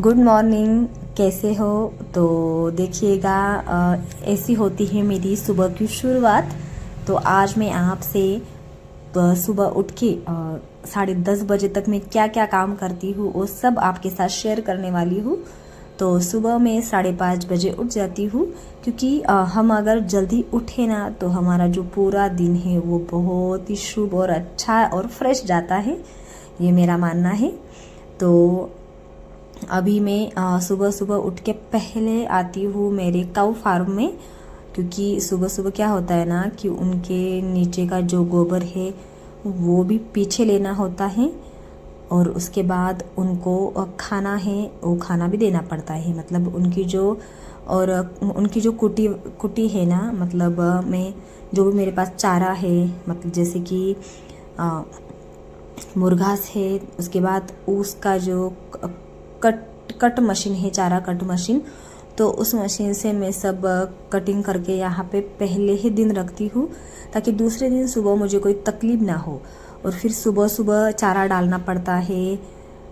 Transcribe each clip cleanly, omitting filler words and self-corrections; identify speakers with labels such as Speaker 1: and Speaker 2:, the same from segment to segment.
Speaker 1: Good morning. कैसे हो? तो देखिएगा, ऐसी होती है मेरी सुबह की शुरुआत। तो आज मैं आपसे सुबह उठ के 10:30 बजे तक मैं क्या क्या काम करती हूँ वो सब आपके साथ शेयर करने वाली हूँ। तो सुबह मैं 5:30 बजे उठ जाती हूँ, क्योंकि हम अगर जल्दी उठे ना तो हमारा जो पूरा दिन है वो बहुत ही शुभ और अच्छा और फ्रेश जाता है, ये मेरा मानना है। तो अभी मैं सुबह सुबह उठ के पहले आती हूँ मेरे काऊ फार्म में, क्योंकि सुबह सुबह क्या होता है ना कि उनके नीचे का जो गोबर है वो भी पीछे लेना होता है, और उसके बाद उनको खाना है वो खाना भी देना पड़ता है। मतलब उनकी जो और उनकी जो कुटी कुटी है ना, मतलब मैं जो भी मेरे पास चारा है, मतलब जैसे कि मुर्घास है, उसके बाद उसका जो कट मशीन है, चारा कट मशीन, तो उस मशीन से मैं सब कटिंग करके यहाँ पे पहले ही दिन रखती हूँ, ताकि दूसरे दिन सुबह मुझे कोई तकलीफ ना हो। और फिर सुबह सुबह चारा डालना पड़ता है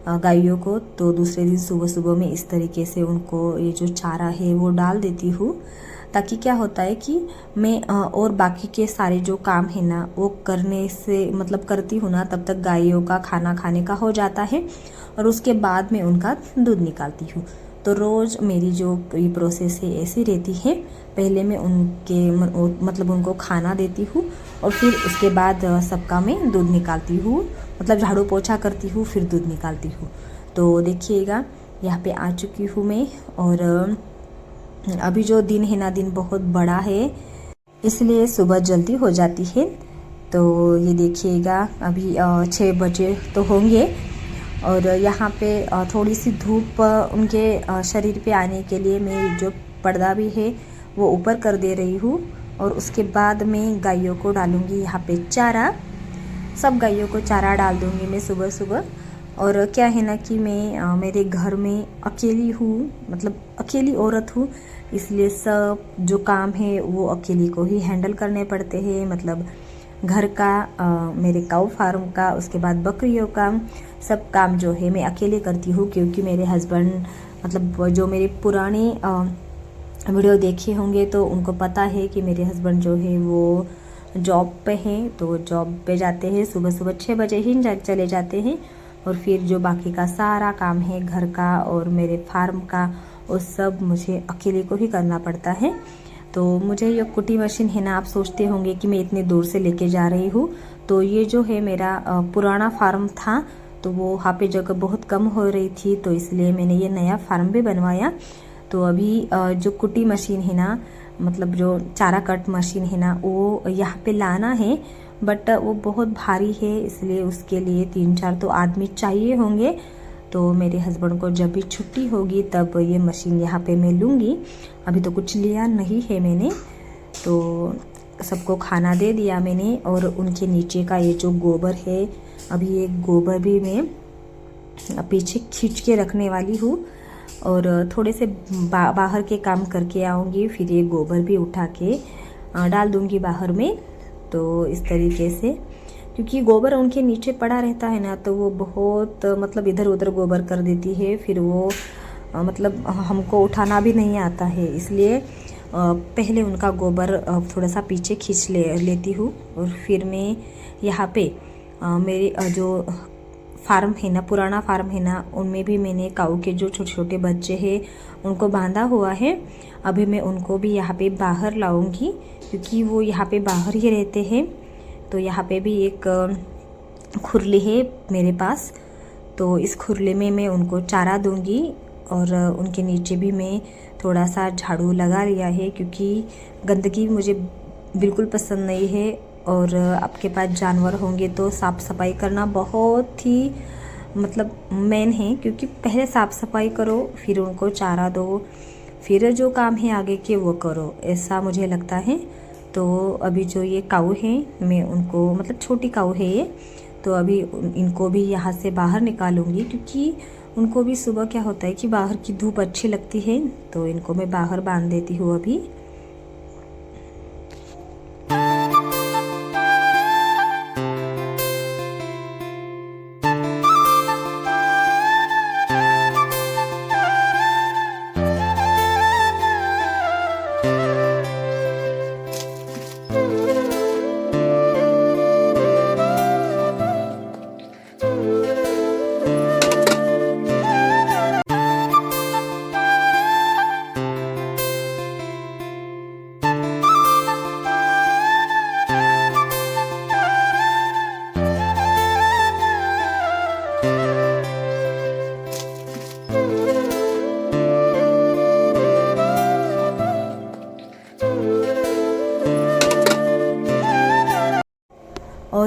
Speaker 1: गायों को, तो दूसरे दिन सुबह सुबह मैं इस तरीके से उनको ये जो चारा है वो डाल देती हूँ, ताकि क्या होता है कि मैं और बाकी के सारे जो काम है ना वो करने से मतलब करती हूँ ना, तब तक गायों का खाना खाने का हो जाता है, और उसके बाद मैं उनका दूध निकालती हूँ। तो रोज़ मेरी जो ये प्रोसेस है ऐसी रहती है। पहले मैं उनके मतलब उनको खाना देती हूँ, और फिर उसके बाद सबका मैं दूध निकालती हूँ, मतलब झाड़ू पोछा करती हूँ, फिर दूध निकालती हूँ। तो देखिएगा, यहाँ पे आ चुकी हूँ मैं, और अभी जो दिन है ना, दिन बहुत बड़ा है, इसलिए सुबह जल्दी हो जाती है। तो ये देखिएगा, अभी 6 बजे तो होंगे, और यहाँ पे थोड़ी सी धूप उनके शरीर पे आने के लिए मैं जो पर्दा भी है वो ऊपर कर दे रही हूँ, और उसके बाद मैं गायों को डालूँगी यहाँ पे चारा। सब गायों को चारा डाल दूँगी मैं सुबह सुबह। और क्या है ना कि मैं मेरे घर में अकेली हूँ, मतलब अकेली औरत हूँ, इसलिए सब जो काम है वो अकेली को ही हैंडल करने पड़ते हैं। मतलब घर का, मेरे काऊ फार्म का, उसके बाद बकरियों का, सब काम जो है मैं अकेले करती हूँ, क्योंकि मेरे हस्बैंड, मतलब जो मेरे पुराने वीडियो देखे होंगे तो उनको पता है कि मेरे हस्बैंड जो है वो जॉब पे हैं। तो जॉब पे जाते हैं, सुबह सुबह 6 बजे ही चले जाते हैं, और फिर जो बाकी का सारा काम है घर का और मेरे फार्म का, वो सब मुझे अकेले को ही करना पड़ता है। तो मुझे ये कुटी मशीन है ना, आप सोचते होंगे कि मैं इतनी दूर से लेके जा रही हूँ। तो ये जो है मेरा पुराना फार्म था, तो वो वहाँ पे जगह बहुत कम हो रही थी, तो इसलिए मैंने ये नया फार्म भी बनवाया। तो अभी जो कुटी मशीन है ना, मतलब जो चारा कट मशीन है ना, वो यहाँ पे लाना है, बट वो बहुत भारी है, इसलिए उसके लिए 3-4 तो आदमी चाहिए होंगे। तो मेरे हस्बैंड को जब भी छुट्टी होगी तब ये मशीन यहाँ पे मैं लूँगी। अभी तो कुछ लिया नहीं है मैंने। तो सबको खाना दे दिया मैंने, और उनके नीचे का ये जो गोबर है, अभी ये गोबर भी मैं पीछे खींच के रखने वाली हूँ, और थोड़े से बाहर के काम करके आऊँगी, फिर ये गोबर भी उठा के डाल दूँगी बाहर में। तो इस तरीके से, क्योंकि गोबर उनके नीचे पड़ा रहता है ना, तो वो बहुत मतलब इधर उधर गोबर कर देती है, फिर वो मतलब हमको उठाना भी नहीं आता है, इसलिए पहले उनका गोबर थोड़ा सा पीछे खींच लेती हूँ। और फिर मैं यहाँ पे मेरे जो फार्म है ना, पुराना फार्म है ना, उनमें भी मैंने काऊ के जो छोटे छोटे बच्चे हैं उनको बांधा हुआ है। अभी मैं उनको भी यहाँ पे बाहर लाऊंगी, क्योंकि वो यहाँ पे बाहर ही रहते हैं। तो यहाँ पे भी एक खुरली है मेरे पास, तो इस खुरली में मैं उनको चारा दूंगी, और उनके नीचे भी मैं थोड़ा सा झाड़ू लगा लिया है, क्योंकि गंदगी मुझे बिल्कुल पसंद नहीं है। और आपके पास जानवर होंगे तो साफ़ सफाई करना बहुत ही मतलब मेन है, क्योंकि पहले साफ़ सफाई करो, फिर उनको चारा दो, फिर जो काम है आगे के वो करो, ऐसा मुझे लगता है। तो अभी जो ये काऊ है, मैं उनको, मतलब छोटी काऊ है ये, तो अभी इनको भी यहाँ से बाहर निकालूंगी, क्योंकि उनको भी सुबह क्या होता है कि बाहर की धूप अच्छी लगती है, तो इनको मैं बाहर बांध देती हूँ अभी।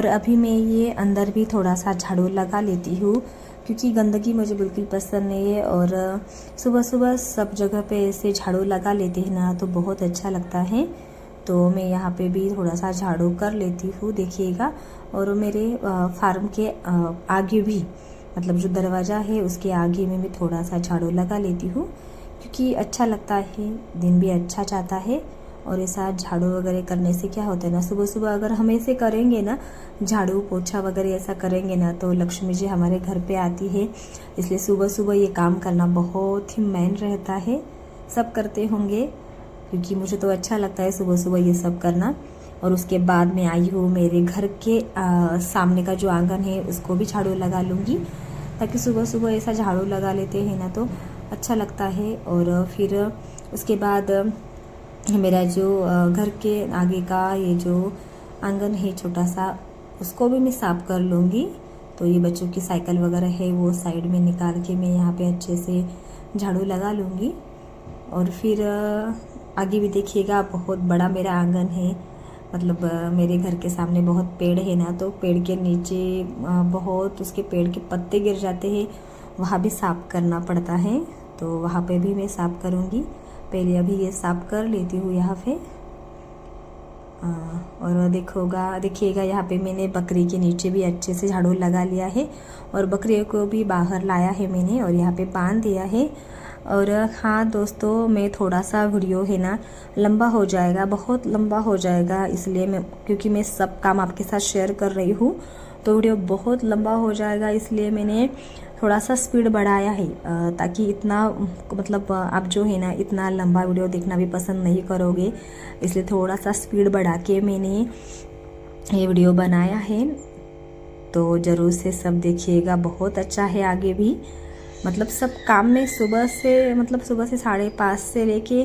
Speaker 1: और अभी मैं ये अंदर भी थोड़ा सा झाड़ू लगा लेती हूँ, क्योंकि गंदगी मुझे बिल्कुल पसंद नहीं है। और सुबह सुबह सब जगह पे ऐसे झाड़ू लगा लेते हैं ना तो बहुत अच्छा लगता है। तो मैं यहाँ पे भी थोड़ा सा झाड़ू कर लेती हूँ, देखिएगा। और मेरे फार्म के आगे भी, मतलब जो दरवाज़ा है उसके आगे में भी थोड़ा सा झाड़ू लगा लेती हूँ, क्योंकि अच्छा लगता है, दिन भी अच्छा जाता है। और ऐसा झाड़ू वगैरह करने से क्या होता है ना, सुबह सुबह अगर हम ऐसे करेंगे ना, झाड़ू पोछा वगैरह ऐसा करेंगे ना, तो लक्ष्मी जी हमारे घर पे आती है। इसलिए सुबह सुबह ये काम करना बहुत ही मेन रहता है। सब करते होंगे, क्योंकि मुझे तो अच्छा लगता है सुबह सुबह ये सब करना। और उसके बाद मैं आई हूँ मेरे घर के सामने का जो आंगन है उसको भी झाड़ू लगा लूँगी, ताकि सुबह सुबह ऐसा झाड़ू लगा लेते हैं ना तो अच्छा लगता है। और फिर उसके बाद मेरा जो घर के आगे का ये जो आंगन है छोटा सा, उसको भी मैं साफ़ कर लूँगी। तो ये बच्चों की साइकिल वगैरह है वो साइड में निकाल के मैं यहाँ पे अच्छे से झाड़ू लगा लूँगी। और फिर आगे भी देखिएगा, बहुत बड़ा मेरा आंगन है, मतलब मेरे घर के सामने बहुत पेड़ है ना, तो पेड़ के नीचे बहुत उसके पेड़ के पत्ते गिर जाते हैं, वहाँ भी साफ़ करना पड़ता है। तो वहाँ पे भी मैं साफ़ करूँगी। पहले अभी ये साफ़ कर लेती हूँ यहाँ पे। और देखिएगा यहाँ पे मैंने बकरी के नीचे भी अच्छे से झाड़ू लगा लिया है, और बकरियों को भी बाहर लाया है मैंने और यहाँ पे बांध दिया है। और हाँ दोस्तों, मैं थोड़ा सा वीडियो है ना लंबा हो जाएगा, बहुत लंबा हो जाएगा, इसलिए क्योंकि मैं सब काम आपके साथ शेयर कर रही हूँ तो वीडियो बहुत लंबा हो जाएगा, इसलिए मैंने थोड़ा सा स्पीड बढ़ाया है, ताकि इतना, मतलब आप जो है ना इतना लंबा वीडियो देखना भी पसंद नहीं करोगे, इसलिए थोड़ा सा स्पीड बढ़ा के मैंने ये वीडियो बनाया है। तो ज़रूर से सब देखिएगा, बहुत अच्छा है। आगे भी मतलब सब काम में सुबह से 5:30 से लेके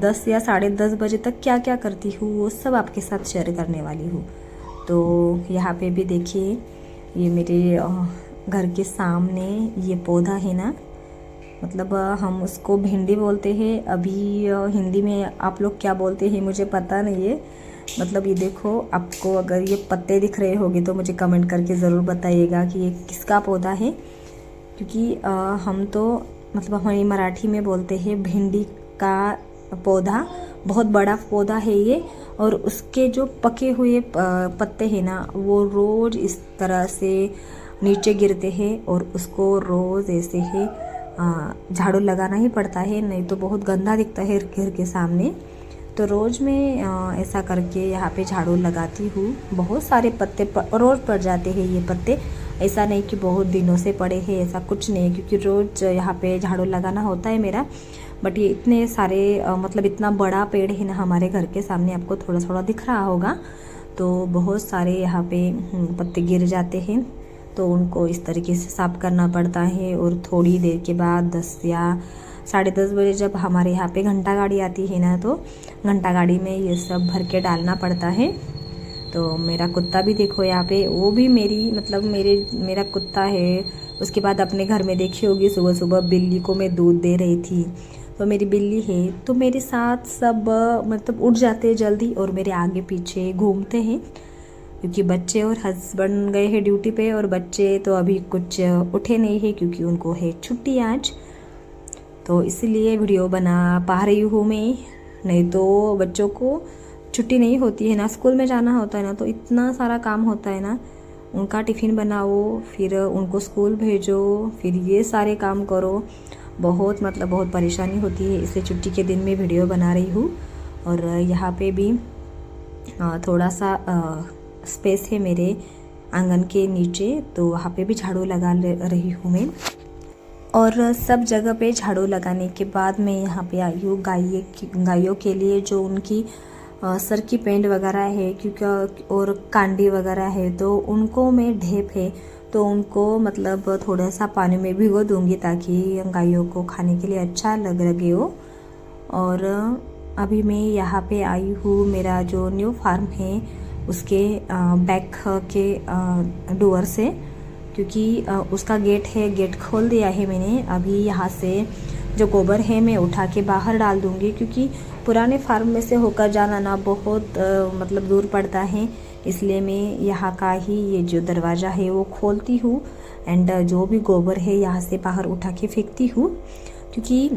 Speaker 1: 10 या 10:30 बजे तक क्या क्या करती हूँ वो सब आपके साथ शेयर करने वाली हूँ। तो यहाँ पे भी देखिए, ये मेरे घर के सामने ये पौधा है ना, मतलब हम उसको भिंडी बोलते हैं। अभी हिंदी में आप लोग क्या बोलते हैं मुझे पता नहीं है। मतलब ये देखो, आपको अगर ये पत्ते दिख रहे होंगे तो मुझे कमेंट करके ज़रूर बताइएगा कि ये किसका पौधा है, क्योंकि हम तो मतलब हमारी मराठी में बोलते हैं भिंडी का पौधा। बहुत बड़ा पौधा है ये, और उसके जो पके हुए पत्ते हैं ना वो रोज़ इस तरह से नीचे गिरते हैं, और उसको रोज़ ऐसे ही झाड़ू लगाना ही पड़ता है, नहीं तो बहुत गंदा दिखता है घर के सामने। तो रोज़ मैं ऐसा करके यहाँ पे झाड़ू लगाती हूँ। बहुत सारे पत्ते रोज़ पड़ जाते हैं ये पत्ते, ऐसा नहीं कि बहुत दिनों से पड़े हैं, ऐसा कुछ नहीं, क्योंकि रोज़ यहाँ पे झाड़ू लगाना होता है मेरा। बट ये इतने सारे मतलब इतना बड़ा पेड़ है ना हमारे घर के सामने, आपको थोड़ा थोड़ा दिख रहा होगा, तो बहुत सारे यहाँ पे पत्ते गिर जाते हैं, तो उनको इस तरीके से साफ़ करना पड़ता है। और थोड़ी देर के बाद 10 या 10:30 बजे जब हमारे यहाँ पे घंटा गाड़ी आती है ना, तो घंटा गाड़ी में ये सब भर के डालना पड़ता है। तो मेरा कुत्ता भी देखो यहाँ पे, वो भी मेरा कुत्ता है। उसके बाद अपने घर में देखी होगी, सुबह सुबह बिल्ली को मैं दूध दे रही थी, तो मेरी बिल्ली है, तो मेरे साथ सब मतलब उठ जाते हैं जल्दी और मेरे आगे पीछे घूमते हैं, क्योंकि बच्चे और हस्बैंड गए हैं ड्यूटी पे, और बच्चे तो अभी कुछ उठे नहीं है क्योंकि उनको है छुट्टी आज। तो इसलिए वीडियो बना पा रही हूँ मैं, नहीं तो बच्चों को छुट्टी नहीं होती है ना, स्कूल में जाना होता है ना, तो इतना सारा काम होता है ना, उनका टिफ़िन बनाओ, फिर उनको स्कूल भेजो, फिर ये सारे काम करो, बहुत परेशानी होती है। इसलिए छुट्टी के दिन में वीडियो बना रही हूँ। और यहाँ पे भी थोड़ा सा स्पेस है मेरे आंगन के नीचे, तो वहाँ पे भी झाड़ू लगा रही हूँ मैं। और सब जगह पे झाड़ू लगाने के बाद मैं यहाँ पे आई हूँ गायों के लिए जो उनकी सर की पेंट वगैरह है, क्योंकि और कांडी वगैरह है, तो उनको मैं ढेप है तो उनको मतलब थोड़ा सा पानी में भिगो दूंगी, ताकि गायों को खाने के लिए अच्छा लगे हो। और अभी मैं यहाँ पे आई हूँ मेरा जो न्यू फार्म है उसके बैक के डोर से, क्योंकि उसका गेट खोल दिया है मैंने। अभी यहाँ से जो गोबर है मैं उठा के बाहर डाल दूँगी, क्योंकि पुराने फार्म में से होकर जाना ना बहुत मतलब दूर पड़ता है। इसलिए मैं यहाँ का ही ये जो दरवाज़ा है वो खोलती हूँ एंड जो भी गोबर है यहाँ से बाहर उठा के फेंकती हूँ, क्योंकि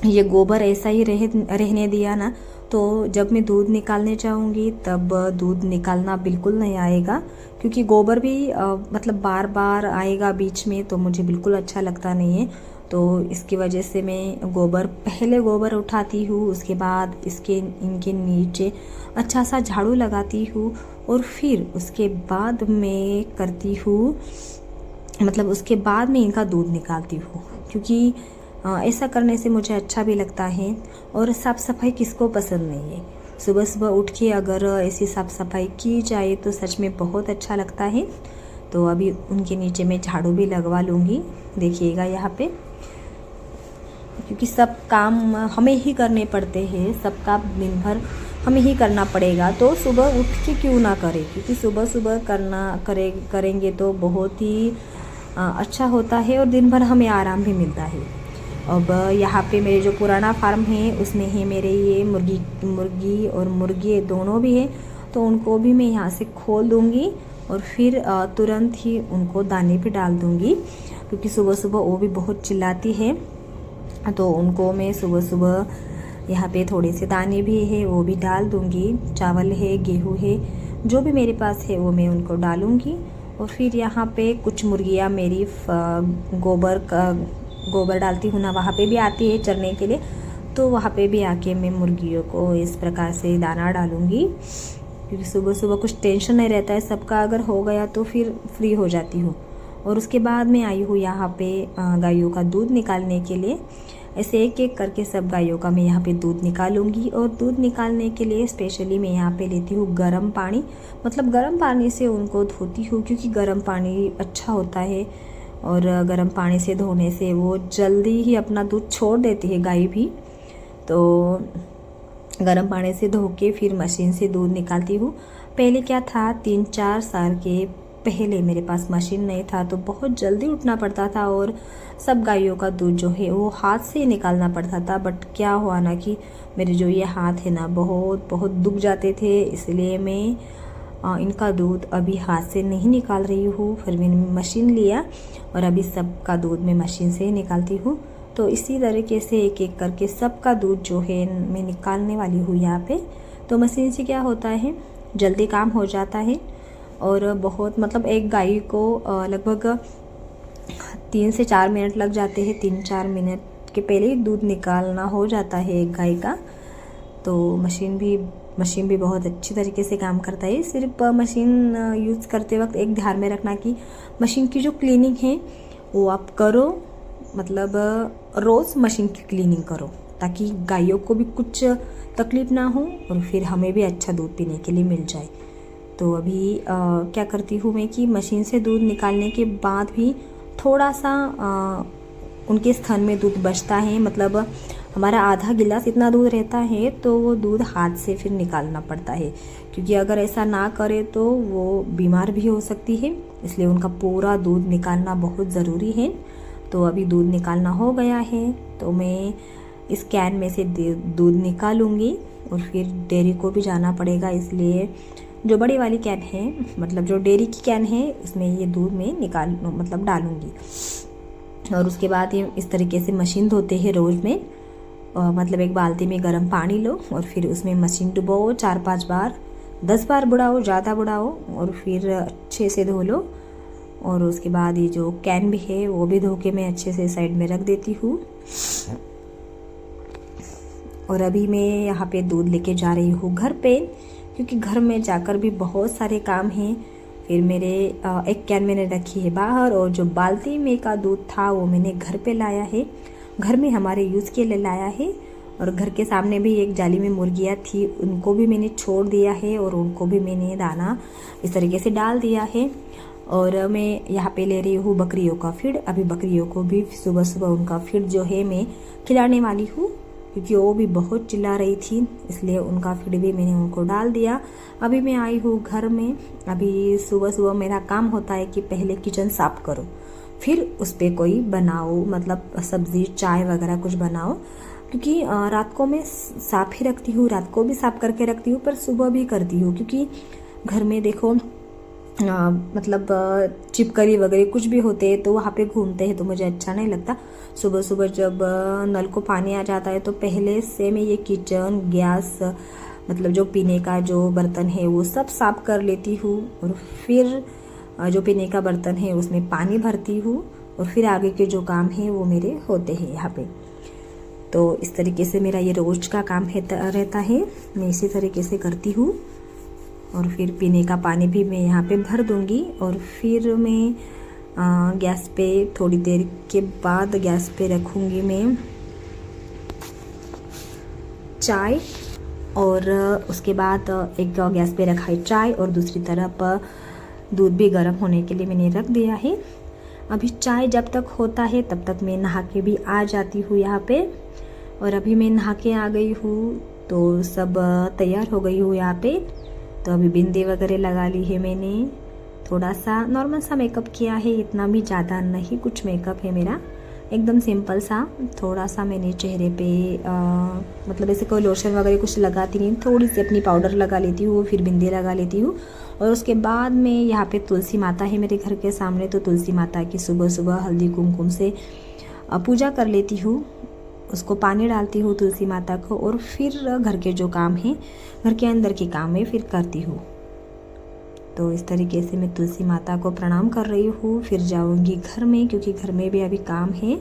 Speaker 1: ये गोबर ऐसा ही रहने दिया ना तो जब मैं दूध निकालने जाऊँगी तब दूध निकालना बिल्कुल नहीं आएगा, क्योंकि गोबर भी मतलब बार बार आएगा बीच में, तो मुझे बिल्कुल अच्छा लगता नहीं है। तो इसकी वजह से मैं पहले गोबर उठाती हूँ, उसके बाद इनके नीचे अच्छा सा झाड़ू लगाती हूँ और फिर उसके बाद मैं करती हूँ मतलब उसके बाद मैं इनका दूध निकालती हूँ, क्योंकि ऐसा करने से मुझे अच्छा भी लगता है। और साफ़ सफाई किसको पसंद नहीं है। सुबह सुबह उठ के अगर ऐसी साफ़ सफाई की जाए तो सच में बहुत अच्छा लगता है। तो अभी उनके नीचे मैं झाड़ू भी लगवा लूँगी, देखिएगा यहाँ पे, क्योंकि सब काम हमें ही करने पड़ते हैं, सब काम दिन भर हमें ही करना पड़ेगा। तो सुबह उठ के क्यों ना करें, क्योंकि सुबह सुबह करेंगे तो बहुत ही अच्छा होता है और दिन भर हमें आराम भी मिलता है। अब यहाँ पे मेरे जो पुराना फार्म है उसमें है मेरे ये मुर्गी और मुर्गे दोनों भी हैं, तो उनको भी मैं यहाँ से खोल दूँगी और फिर तुरंत ही उनको दाने पे डाल दूँगी, क्योंकि सुबह सुबह वो भी बहुत चिल्लाती है। तो उनको मैं सुबह सुबह यहाँ पे थोड़े से दाने भी है वो भी डाल दूँगी, चावल है, गेहूँ है, जो भी मेरे पास है वो मैं उनको डालूँगी। और फिर यहाँ पे कुछ मुर्गियाँ मेरी गोबर डालती हूँ ना, वहाँ पे भी आती है चरने के लिए, तो वहाँ पे भी आके मैं मुर्गियों को इस प्रकार से दाना डालूँगी, क्योंकि सुबह सुबह कुछ टेंशन नहीं रहता है, सबका अगर हो गया तो फिर फ्री हो जाती हूँ। और उसके बाद मैं आई हूँ यहाँ पे गायों का दूध निकालने के लिए। ऐसे एक एक करके सब गायों का मैं यहाँ पे दूध निकालूंगी। और दूध निकालने के लिए स्पेशली मैं यहाँ पे लेती हूँ गर्म पानी, मतलब गर्म पानी से उनको धोती हूँ, क्योंकि गर्म पानी अच्छा होता है और गर्म पानी से धोने से वो जल्दी ही अपना दूध छोड़ देती है गाय भी। तो गर्म पानी से धो के फिर मशीन से दूध निकालती हूँ। पहले क्या था, 3-4 साल के पहले मेरे पास मशीन नहीं था, तो बहुत जल्दी उठना पड़ता था और सब गायों का दूध जो है वो हाथ से निकालना पड़ता था। बट क्या हुआ ना कि मेरे जो ये हाथ है ना बहुत बहुत दुख जाते थे, इसलिए मैं इनका दूध अभी हाथ से नहीं निकाल रही हूँ। फिर मैंने मशीन लिया और अभी सबका दूध मैं मशीन से ही निकालती हूँ। तो इसी तरीके से एक एक करके सबका दूध जो है मैं निकालने वाली हूँ यहाँ पे। तो मशीन से क्या होता है, जल्दी काम हो जाता है और बहुत मतलब एक गाय को लगभग 3 से 4 मिनट लग जाते हैं। 3-4 मिनट के पहले ही दूध निकालना हो जाता है एक गाय का। तो मशीन भी बहुत अच्छी तरीके से काम करता है। सिर्फ मशीन यूज़ करते वक्त एक ध्यान में रखना कि मशीन की जो क्लीनिंग है वो आप करो, मतलब रोज़ मशीन की क्लीनिंग करो, ताकि गायों को भी कुछ तकलीफ़ ना हो और फिर हमें भी अच्छा दूध पीने के लिए मिल जाए। तो अभी क्या करती हूँ मैं कि मशीन से दूध निकालने के बाद भी थोड़ा सा उनके स्तन में दूध बचता है, मतलब हमारा आधा गिलास इतना दूध रहता है, तो वो दूध हाथ से फिर निकालना पड़ता है, क्योंकि अगर ऐसा ना करे तो वो बीमार भी हो सकती है। इसलिए उनका पूरा दूध निकालना बहुत ज़रूरी है। तो अभी दूध निकालना हो गया है, तो मैं इस कैन में से दूध निकालूंगी और फिर डेयरी को भी जाना पड़ेगा, इसलिए जो बड़ी वाली कैन है, मतलब जो डेयरी की कैन है, उसमें ये दूध में डालूंगी। और उसके बाद ये इस तरीके से मशीन धोते हैं रोज़ में, मतलब एक बाल्टी में गर्म पानी लो और फिर उसमें मशीन डुबो 4-5 बार, 10 बार बुड़ाओ, ज़्यादा बुड़ाओ और फिर अच्छे से धो लो। और उसके बाद ये जो कैन भी है वो भी धो के मैं अच्छे से साइड में रख देती हूँ। और अभी मैं यहाँ पे दूध लेके जा रही हूँ घर पे, क्योंकि घर में जाकर भी बहुत सारे काम हैं। फिर मेरे एक कैन मैंने रखी है बाहर और जो बाल्टी में का दूध था वो मैंने घर पे लाया है, घर में हमारे यूज़ के लिए लाया है। और घर के सामने भी एक जाली में मुर्गियाँ थी, उनको भी मैंने छोड़ दिया है और उनको भी मैंने दाना इस तरीके से डाल दिया है। और मैं यहाँ पे ले रही हूँ बकरियों का फीड। अभी बकरियों को भी सुबह सुबह उनका फीड जो है मैं खिलाने वाली हूँ, क्योंकि वो भी बहुत चिल्ला रही थी, इसलिए उनका फीड भी मैंने उनको डाल दिया। अभी मैं आई हूँ घर में। अभी सुबह सुबह मेरा काम होता है कि पहले किचन साफ़ करो, फिर उस पर कोई बनाओ, मतलब सब्ज़ी चाय वगैरह कुछ बनाओ। क्योंकि रात को मैं साफ़ ही रखती हूँ, रात को भी साफ़ करके रखती हूँ, पर सुबह भी करती हूँ। क्योंकि घर में देखो मतलब चिपकली वगैरह कुछ भी होते हैं तो वहाँ पे घूमते हैं, तो मुझे अच्छा नहीं लगता। सुबह सुबह जब नल को पानी आ जाता है तो पहले से मैं ये किचन, गैस, मतलब जो पीने का जो बर्तन है वो सब साफ कर लेती हूँ। और फिर जो पीने का बर्तन है उसमें पानी भरती हूँ, और फिर आगे के जो काम है वो मेरे होते हैं यहाँ पे। तो इस तरीके से मेरा ये रोज का काम रहता है, मैं इसी तरीके से करती हूँ। और फिर पीने का पानी भी मैं यहाँ पे भर दूँगी। और फिर मैं गैस पे थोड़ी देर के बाद गैस पे रखूँगी मैं चाय, और उसके बाद एक गैस पे रखा है चाय और दूसरी तरफ दूध भी गर्म होने के लिए मैंने रख दिया है। अभी चाय जब तक होता है तब तक मैं नहा के भी आ जाती हूँ यहाँ पे। और अभी मैं नहा के आ गई हूँ तो सब तैयार हो गई हूँ यहाँ पे। तो अभी बिंदी वगैरह लगा ली है मैंने, थोड़ा सा नॉर्मल सा मेकअप किया है, इतना भी ज़्यादा नहीं कुछ मेकअप है मेरा, एकदम सिंपल सा। थोड़ा सा मैंने चेहरे पे मतलब ऐसे कोई लोशन वगैरह कुछ लगाती नहीं, थोड़ी सी अपनी पाउडर लगा लेती हूँ, फिर बिंदी लगा लेती हूँ। और उसके बाद में यहाँ पे तुलसी माता है मेरे घर के सामने, तो तुलसी माता की सुबह सुबह हल्दी कुमकुम से पूजा कर लेती हूँ, उसको पानी डालती हूँ तुलसी माता को। और फिर घर के जो काम है, घर के अंदर के काम है, फिर करती हूँ। तो इस तरीके से मैं तुलसी माता को प्रणाम कर रही हूँ। फिर जाऊँगी घर में, क्योंकि घर में भी अभी काम है।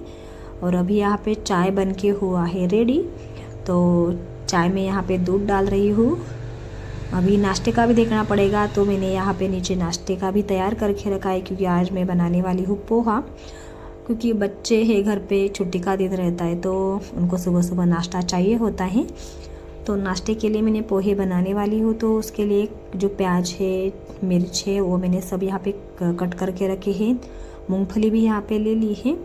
Speaker 1: और अभी यहाँ पे चाय बन के हुआ है रेडी, तो चाय में यहाँ पे दूध डाल रही हूँ। अभी नाश्ते का भी देखना पड़ेगा, तो मैंने यहाँ पे नीचे नाश्ते का भी तैयार करके रखा है, क्योंकि आज मैं बनाने वाली हूँ पोहा। क्योंकि बच्चे हैं घर पे, छुट्टी का दिन रहता है, तो उनको सुबह सुबह नाश्ता चाहिए होता है। तो नाश्ते के लिए मैंने पोहे बनाने वाली हूँ। तो उसके लिए जो प्याज है, मिर्च है, वो मैंने सब यहाँ पे कट करके रखे हैं। मूंगफली भी यहाँ पे ले ली है।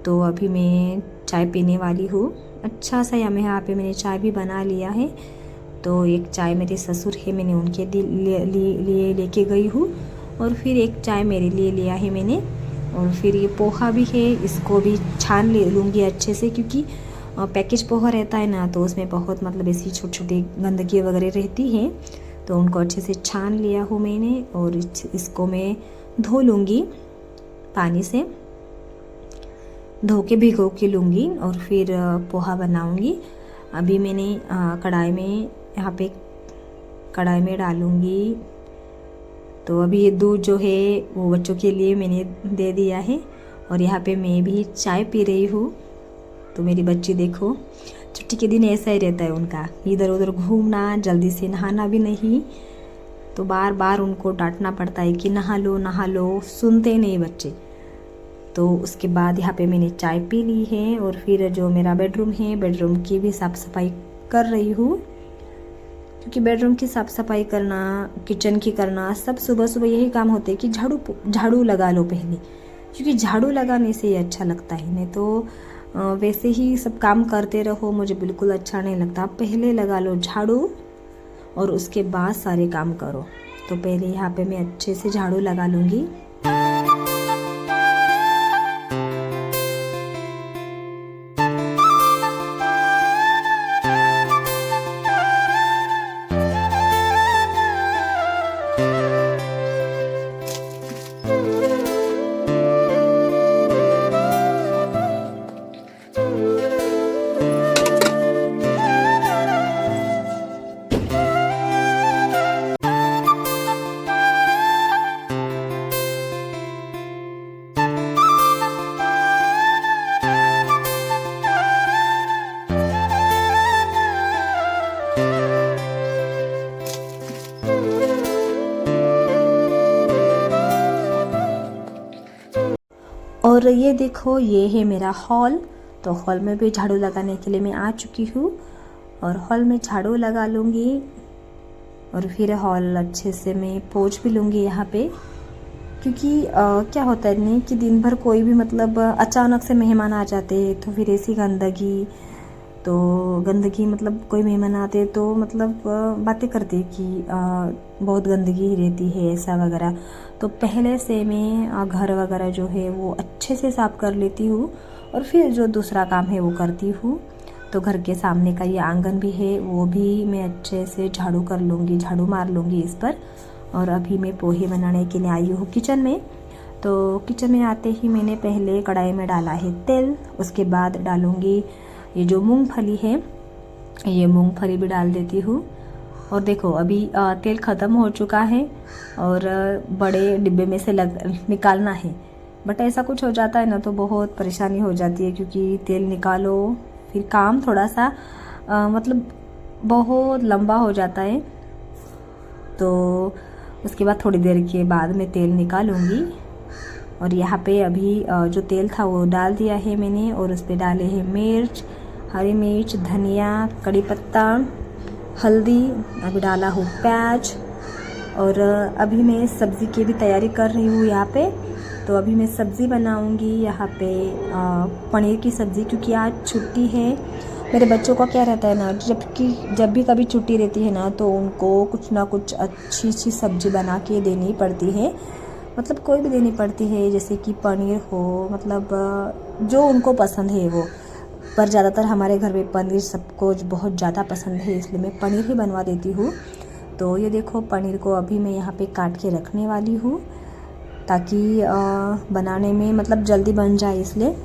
Speaker 1: तो अभी मैं चाय पीने वाली हूँ। अच्छा सा यहाँ पे मैंने चाय भी बना लिया है। तो एक चाय मेरे ससुर है, मैंने उनके लिए लेके गई हूँ। और फिर एक चाय मेरे लिए लिया है मैंने। और फिर ये पोहा भी है, इसको भी छान ले लूँगी अच्छे से, क्योंकि पैकेज पोहा रहता है ना, तो उसमें बहुत मतलब ऐसी छोटी छोटी गंदगी वगैरह रहती है। तो उनको अच्छे से छान लिया हूँ मैंने। और इसको मैं धो लूँगी, पानी से धो के भिगो के लूँगी, और फिर पोहा बनाऊँगी। अभी मैंने कढ़ाई में यहाँ पे कढ़ाई में डालूँगी। तो अभी ये दूध जो है वो बच्चों के लिए मैंने दे दिया है। और यहाँ पे मैं भी चाय पी रही हूँ। तो मेरी बच्ची देखो, छुट्टी के दिन ऐसा ही रहता है उनका, इधर उधर घूमना, जल्दी से नहाना भी नहीं। तो बार बार उनको डांटना पड़ता है कि नहा लो, सुनते नहीं बच्चे। तो उसके बाद यहाँ पे मैंने चाय पी ली है। और फिर जो मेरा बेडरूम है, बेडरूम की भी साफ़ सफाई कर रही हूँ। क्योंकि बेडरूम की साफ़ सफाई करना, किचन की करना, सब सुबह सुबह यही काम होते हैं कि झाड़ू लगा लो पहले, क्योंकि झाड़ू लगाने से ही अच्छा लगता है। नहीं तो वैसे ही सब काम करते रहो, मुझे बिल्कुल अच्छा नहीं लगता। पहले लगा लो झाड़ू और उसके बाद सारे काम करो। तो पहले यहाँ पे मैं अच्छे से झाड़ू लगा लूँगी। और ये देखो, ये है मेरा हॉल। तो हॉल में भी झाड़ू लगाने के लिए मैं आ चुकी हूँ। और हॉल में झाड़ू लगा लूँगी, और फिर हॉल अच्छे से मैं पोंछ भी लूँगी यहाँ पे। क्योंकि क्या होता है नहीं कि दिन भर कोई भी मतलब अचानक से मेहमान आ जाते हैं, तो फिर ऐसी गंदगी तो गंदगी मतलब कोई मेहमान आते तो मतलब बातें करते कि बहुत गंदगी रहती है ऐसा वगैरह। तो पहले से मैं घर वगैरह जो है वो अच्छे से साफ़ कर लेती हूँ और फिर जो दूसरा काम है वो करती हूँ। तो घर के सामने का ये आंगन भी है, वो भी मैं अच्छे से झाड़ू कर लूँगी, झाड़ू मार लूँगी इस पर। और अभी मैं पोहे बनाने के लिए आई हूँ किचन में। तो किचन में आते ही मैंने पहले कढ़ाई में डाला है तेल, उसके बाद डालूँगी ये जो मूंगफली है, ये मूंगफली भी डाल देती हूँ। और देखो अभी तेल ख़त्म हो चुका है और बड़े डिब्बे में से निकालना है, बट ऐसा कुछ हो जाता है ना तो बहुत परेशानी हो जाती है, क्योंकि तेल निकालो फिर काम थोड़ा सा मतलब बहुत लंबा हो जाता है। तो उसके बाद थोड़ी देर के बाद मैं तेल निकालूंगी। और यहाँ पे अभी जो तेल था वो डाल दिया है मैंने, और उस पर डाले हैं मिर्च, हरी मिर्च, धनिया, कड़ी पत्ता, हल्दी, अभी डाला हूँ प्याज। और अभी मैं सब्ज़ी की भी तैयारी कर रही हूँ यहाँ पे। तो अभी मैं सब्ज़ी बनाऊँगी यहाँ पे पनीर की सब्ज़ी, क्योंकि आज छुट्टी है। मेरे बच्चों का क्या रहता है ना, जब भी कभी छुट्टी रहती है ना तो उनको कुछ ना कुछ अच्छी अच्छी सब्ज़ी बना के देनी पड़ती है, मतलब कोई भी देनी पड़ती है, जैसे कि पनीर हो, मतलब जो उनको पसंद है वो। पर ज़्यादातर हमारे घर में पनीर सबको बहुत ज़्यादा पसंद है, इसलिए मैं पनीर ही बनवा देती हूँ। तो ये देखो पनीर को अभी मैं यहाँ पे काट के रखने वाली हूँ, ताकि बनाने में मतलब जल्दी बन जाए इसलिए।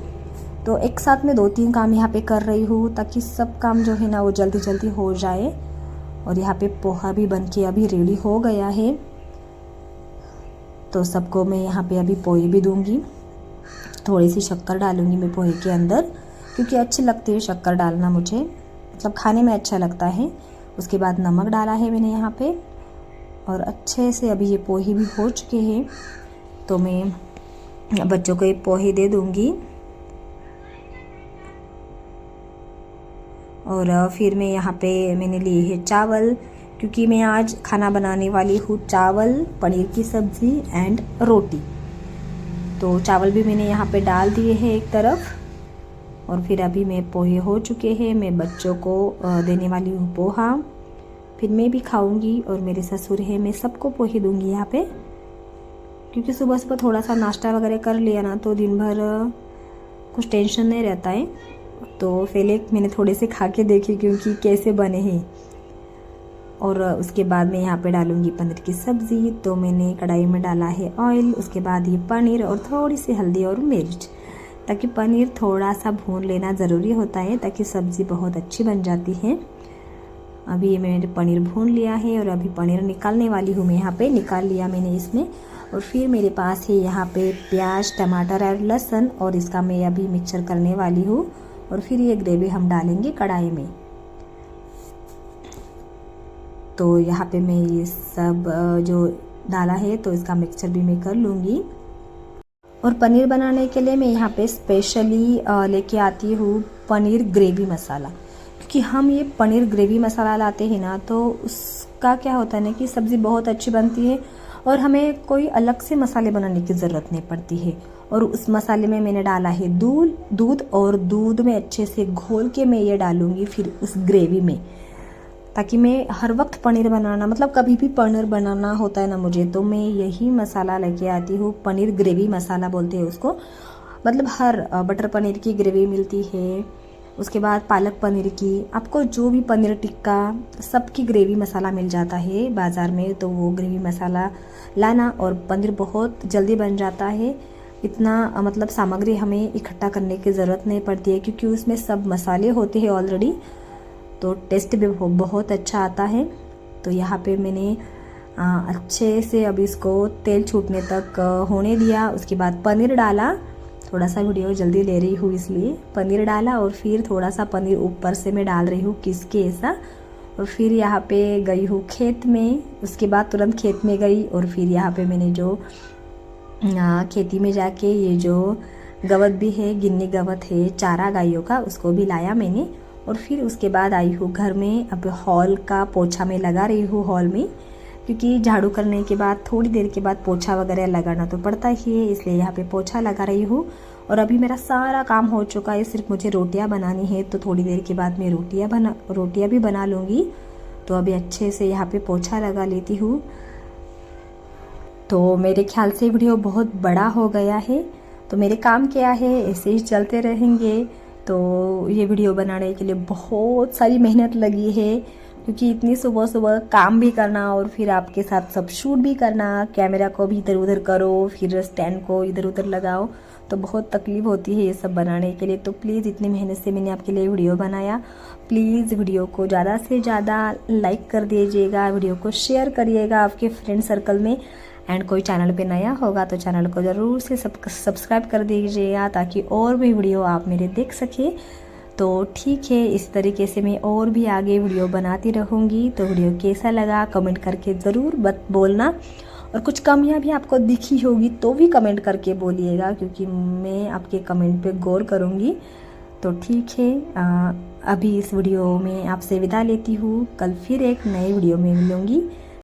Speaker 1: तो एक साथ में 2-3 काम यहाँ पे कर रही हूँ, ताकि सब काम जो है ना वो जल्दी जल्दी हो जाए। और यहाँ पे पोहा भी बन के अभी रेडी हो गया है। तो सबको मैं यहाँ पे अभी पोहे भी दूंगी। थोड़ी सी शक्कर डालूंगी मैं पोहे के अंदर, क्योंकि अच्छी लगती है शक्कर डालना, मुझे मतलब खाने में अच्छा लगता है। उसके बाद नमक डाला है मैंने यहाँ पे, और अच्छे से अभी ये पोहे भी हो चुके हैं। तो मैं बच्चों को ये पोहे दे दूंगी। और फिर मैं यहाँ पे मैंने लिए है चावल, क्योंकि मैं आज खाना बनाने वाली हूँ चावल, पनीर की सब्ज़ी एंड रोटी। तो चावल भी मैंने यहाँ पे डाल दिए हैं एक तरफ। और फिर अभी मैं पोहे हो चुके हैं, मैं बच्चों को देने वाली हूँ पोहा, फिर मैं भी खाऊंगी। और मेरे ससुर है, मैं सबको पोहे दूंगी यहाँ पे, क्योंकि सुबह सुबह थोड़ा सा नाश्ता वगैरह कर लिया ना तो दिन भर कुछ टेंशन नहीं रहता है। तो पहले मैंने थोड़े से खा के देखे क्योंकि कैसे बने हैं। और उसके बाद मैं यहाँ पे डालूंगी पनीर की सब्ज़ी। तो मैंने कढ़ाई में डाला है ऑयल, उसके बाद ये पनीर और थोड़ी सी हल्दी और मिर्च, ताकि पनीर थोड़ा सा भून लेना ज़रूरी होता है, ताकि सब्ज़ी बहुत अच्छी बन जाती है। अभी ये मैंने पनीर भून लिया है और अभी पनीर निकालने वाली हूँ मैं। यहाँ पे निकाल लिया मैंने इसमें। और फिर मेरे पास है यहाँ पे प्याज, टमाटर और लहसुन, और इसका मैं अभी मिक्सचर करने वाली हूँ। और फिर ये ग्रेवी हम डालेंगे कढ़ाई में। तो यहाँ पे मैं ये सब जो डाला है तो इसका मिक्सचर भी मैं कर लूँगी। और पनीर बनाने के लिए मैं यहाँ पे स्पेशली लेके आती हूँ पनीर ग्रेवी मसाला, क्योंकि हम ये पनीर ग्रेवी मसाला लाते हैं ना तो उसका क्या होता है ना कि सब्ज़ी बहुत अच्छी बनती है और हमें कोई अलग से मसाले बनाने की ज़रूरत नहीं पड़ती है। और उस मसाले में मैंने डाला है दूध, और दूध में अच्छे से घोल के मैं ये डालूँगी फिर उस ग्रेवी में, ताकि मैं हर वक्त पनीर बनाना, मतलब कभी भी पनीर बनाना होता है ना मुझे, तो मैं यही मसाला लेके आती हूँ। पनीर ग्रेवी मसाला बोलते हैं उसको, मतलब हर बटर पनीर की ग्रेवी मिलती है, उसके बाद पालक पनीर की, आपको जो भी पनीर टिक्का सबकी ग्रेवी मसाला मिल जाता है बाज़ार में। तो वो ग्रेवी मसाला लाना, और पनीर बहुत जल्दी बन जाता है। इतना मतलब सामग्री हमें इकट्ठा करने की ज़रूरत नहीं पड़ती है, क्योंकि उसमें सब मसाले होते हैं ऑलरेडी, तो टेस्ट भी बहुत अच्छा आता है। तो यहाँ पे मैंने अच्छे से अभी इसको तेल छूटने तक होने दिया। उसके बाद पनीर डाला, थोड़ा सा वीडियो जल्दी ले रही हूँ इसलिए पनीर डाला, और फिर थोड़ा सा पनीर ऊपर से मैं डाल रही हूँ किसके ऐसा। और फिर यहाँ पे गई हूँ खेत में, उसके बाद तुरंत खेत में गई। और फिर यहाँ पे मैंने जो खेती में जाके ये जो गवत भी है, गिन्नी गवत है चारा गायों का, उसको भी लाया मैंने। और फिर उसके बाद आई हूँ घर में। अब हॉल का पोछा मैं लगा रही हूँ हॉल में, क्योंकि झाड़ू करने के बाद थोड़ी देर के बाद पोछा वगैरह लगाना तो पड़ता ही है, इसलिए यहाँ पे पोछा लगा रही हूँ। और अभी मेरा सारा काम हो चुका है, सिर्फ मुझे रोटियां बनानी है। तो थोड़ी देर के बाद मैं रोटियां भी बना लूँगी। तो अभी अच्छे से यहाँ पे पोछा लगा लेती हूँ। तो मेरे ख्याल से वीडियो बहुत बड़ा हो गया है, तो मेरे काम क्या है ऐसे ही चलते रहेंगे। तो ये वीडियो बनाने के लिए बहुत सारी मेहनत लगी है, क्योंकि इतनी सुबह सुबह काम भी करना और फिर आपके साथ सब शूट भी करना, कैमरा को भी इधर उधर करो, फिर स्टैंड को इधर उधर लगाओ, तो बहुत तकलीफ होती है ये सब बनाने के लिए। तो प्लीज़ इतनी मेहनत से मैंने आपके लिए वीडियो बनाया। प्लीज़ वीडियो को ज़्यादा से ज़्यादा लाइक कर दीजिएगा, वीडियो को शेयर करिएगा आपके फ्रेंड सर्कल में। एंड कोई चैनल पे नया होगा तो चैनल को ज़रूर से सब्सक्राइब कर दीजिएगा, ताकि और भी वीडियो आप मेरे देख सके। तो ठीक है, इस तरीके से मैं और भी आगे वीडियो बनाती रहूँगी। तो वीडियो कैसा लगा कमेंट करके ज़रूर बोलना, और कुछ कमियां भी आपको दिखी होगी तो भी कमेंट करके बोलिएगा, क्योंकि मैं आपके कमेंट पे गौर करूँगी। तो ठीक है, अभी इस वीडियो में आपसे विदा लेती हूँ। कल फिर एक नए वीडियो में मिलूँगी।